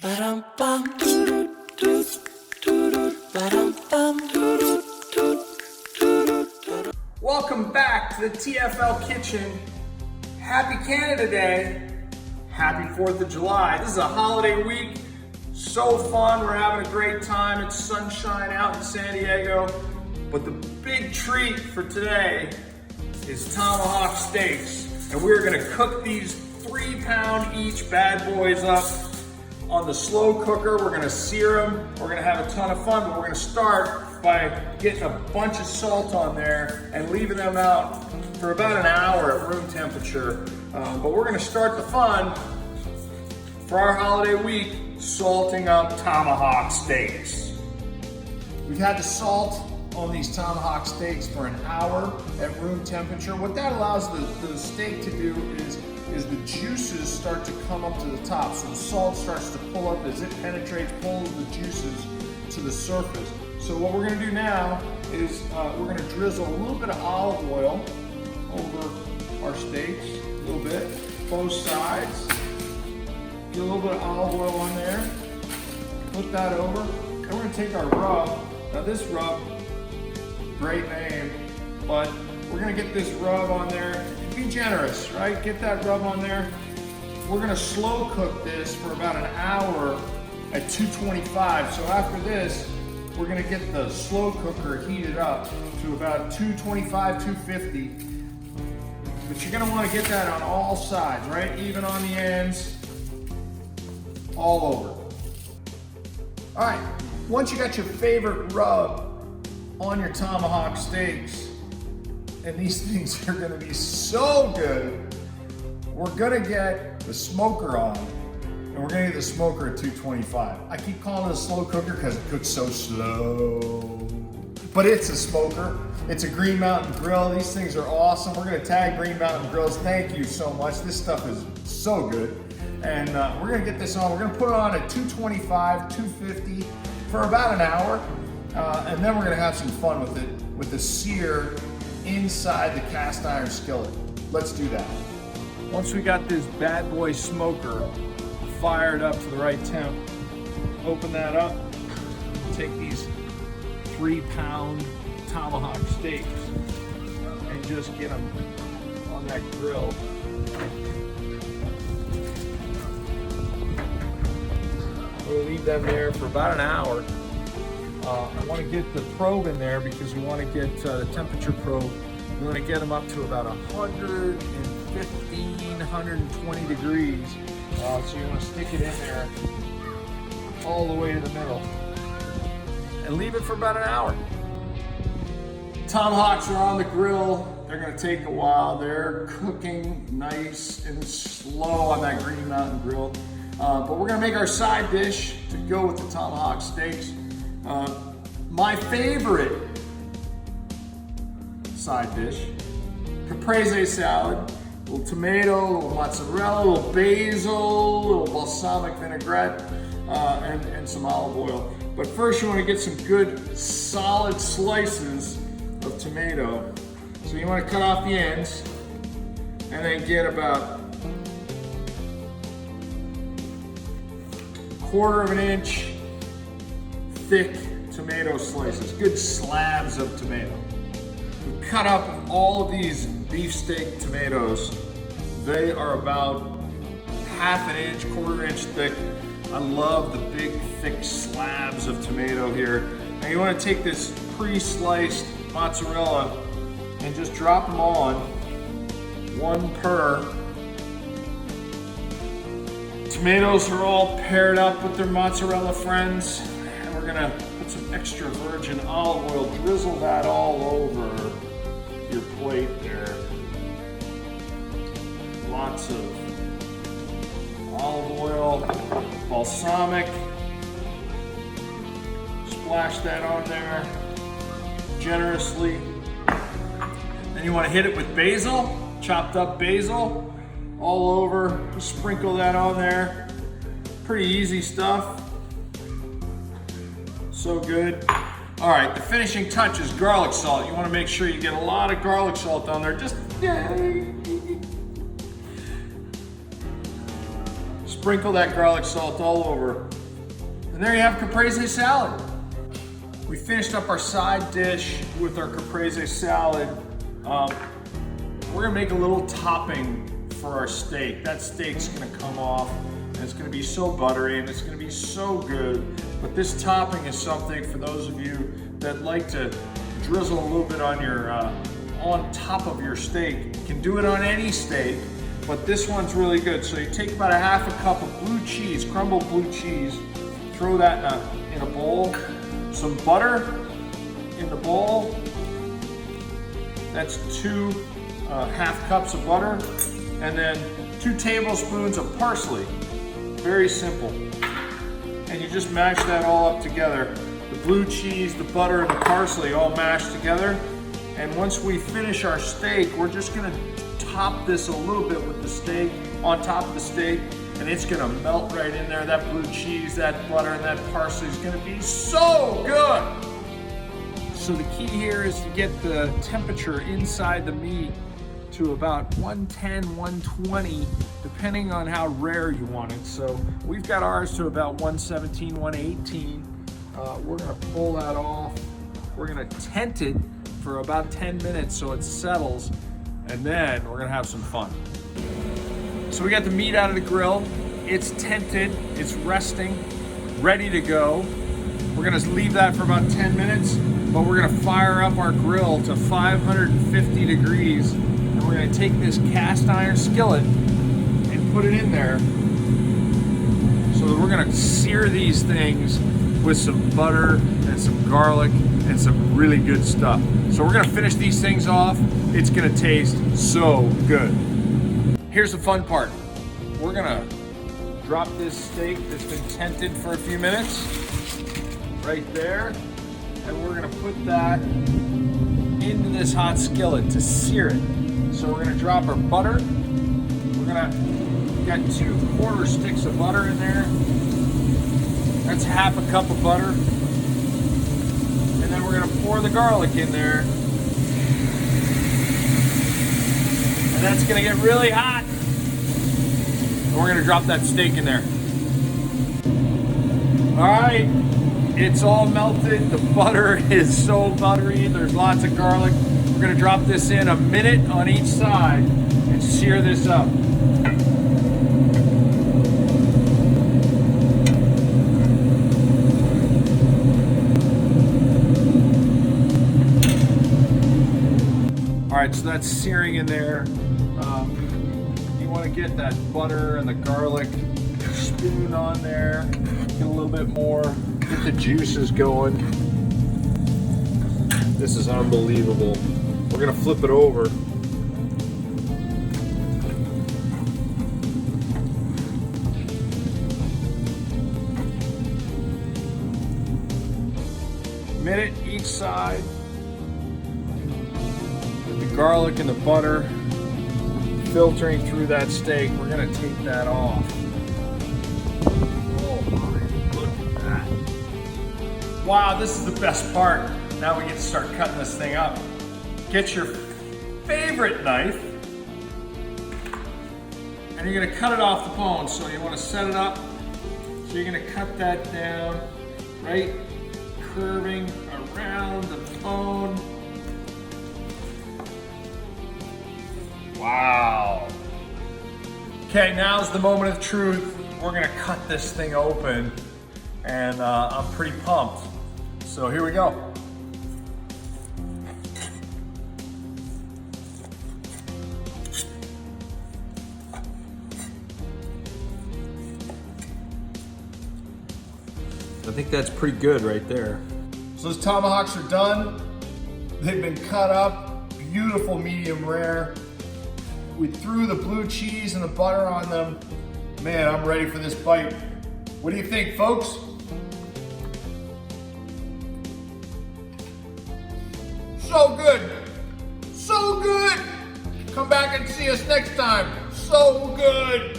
Welcome back to the TFL kitchen. Happy Canada Day. Happy 4th of July. This is a holiday week. So fun. We're having a great time. It's sunshine out in San Diego. But the big treat for today is Tomahawk steaks. And we're gonna cook these 3-pound each bad boys up on the slow cooker. We're gonna sear them. We're gonna have a ton of fun, but we're gonna start by getting a bunch of salt on there and leaving them out for about an hour at room temperature. But we're gonna start the fun for our holiday week, salting up Tomahawk steaks. We've had the salt on these Tomahawk steaks for an hour at room temperature. What that allows the steak to do is the juices start to come up to the top. So the salt starts to pull up as it penetrates, pulls the juices to the surface. So what we're gonna do now is we're gonna drizzle a little bit of olive oil over our steaks, a little bit, both sides. Get a little bit of olive oil on there, put that over, and we're gonna take our rub. Now this rub, great name, but we're gonna get this rub on there. Be generous, right? Get that rub on there. We're gonna slow cook this for about an hour at 225. So after this, we're gonna get the slow cooker heated up to about 225, 250. But you're gonna wanna get that on all sides, right? Even on the ends, all over. All right, once you got your favorite rub on your Tomahawk steaks, and these things are gonna be so good, we're gonna get the smoker on, and we're gonna get the smoker at 225. I keep calling it a slow cooker because it cooks so slow, but it's a smoker. It's a Green Mountain Grill. These things are awesome. We're gonna tag Green Mountain Grills. Thank you so much. This stuff is so good. And we're gonna get this on. We're gonna put it on at 225, 250 for about an hour. And then we're gonna have some fun with it, with the sear inside the cast iron skillet. Let's do that. Once we got this bad boy smoker fired up to the right temp, open that up, take these 3-pound Tomahawk steaks and just get them on that grill. We'll leave them there for about an hour. I want to get the probe in there because we want to get the temperature probe. We want to get them up to about 115, 120 degrees. So you want to stick it in there all the way to the middle and leave it for about an hour. Tomahawks are on the grill. They're going to take a while. They're cooking nice and slow on that Green Mountain Grill. But we're going to make our side dish to go with the Tomahawk steaks. My favorite side dish, caprese salad, a little tomato, a little mozzarella, a little basil, a little balsamic vinaigrette, and some olive oil. But first you want to get some good solid slices of tomato. So you want to cut off the ends and then get about 1/4 of an inch thick tomato slices, good slabs of tomato. We cut up all of these beefsteak tomatoes. They are about 1/2 inch, 1/4 inch thick. I love the big, thick slabs of tomato here. Now you want to take this pre-sliced mozzarella and just drop them on, one per. Tomatoes are all paired up with their mozzarella friends, and we're gonna put some extra virgin olive oil, drizzle that all over your plate there. Lots of olive oil, balsamic, splash that on there generously. Then you want to hit it with basil, chopped up basil all over, just sprinkle that on there. Pretty easy stuff. So good. All right, the finishing touch is garlic salt. You want to make sure you get a lot of garlic salt on there. Just sprinkle that garlic salt all over. And there you have caprese salad. We finished up our side dish with our caprese salad. We're gonna make a little topping for our steak. That steak's gonna come off and it's gonna be so buttery and it's gonna be so good. But this topping is something for those of you that like to drizzle a little bit on your on top of your steak. You can do it on any steak, but this one's really good. So you take about a half a cup of blue cheese, crumbled blue cheese, throw that in a bowl, some butter in the bowl. That's 2 half cups of butter, and then 2 tablespoons of parsley. Very simple. And you just mash that all up together. The blue cheese, the butter, and the parsley all mashed together. And once we finish our steak, we're just gonna top this a little bit with the steak, on top of the steak, and it's gonna melt right in there. That blue cheese, that butter, and that parsley is gonna be so good. So the key here is to get the temperature inside the meat to about 110, 120, depending on how rare you want it. So we've got ours to about 117, 118. We're gonna pull that off. We're gonna tent it for about 10 minutes so it settles, and then we're gonna have some fun. So we got the meat out of the grill. It's tented, it's resting, ready to go. We're gonna leave that for about 10 minutes, but we're gonna fire up our grill to 550 degrees, and we're gonna take this cast iron skillet and put it in there. So that we're gonna sear these things with some butter and some garlic and some really good stuff. So we're gonna finish these things off. It's gonna taste so good. Here's the fun part. We're gonna drop this steak that's been tented for a few minutes right there, and we're gonna put that into this hot skillet to sear it. So we're gonna drop our butter. We got 2 quarter sticks of butter in there. That's half a cup of butter. And then we're gonna pour the garlic in there. And that's gonna get really hot. And we're gonna drop that steak in there. All right, it's all melted. The butter is so buttery. There's lots of garlic. We're gonna drop this in a minute on each side and sear this up. All right, so that's searing in there. You want to get that butter and the garlic spoon on there. Get a little bit more. Get the juices going. This is unbelievable. We're gonna flip it over. Minute each side. Garlic and the butter filtering through that steak. We're gonna take that off. Oh my, look at that. Wow, this is the best part. Now we get to start cutting this thing up. Get your favorite knife, and you're gonna cut it off the bone. So you wanna set it up. So you're gonna cut that down, right? Curving around the bone. Wow. Okay, now's the moment of truth. We're gonna cut this thing open, and I'm pretty pumped. So here we go. I think that's pretty good right there. So those tomahawks are done. They've been cut up, beautiful medium rare. We threw the blue cheese and the butter on them. Man, I'm ready for this bite. What do you think, folks? So good. So good. Come back and see us next time. So good.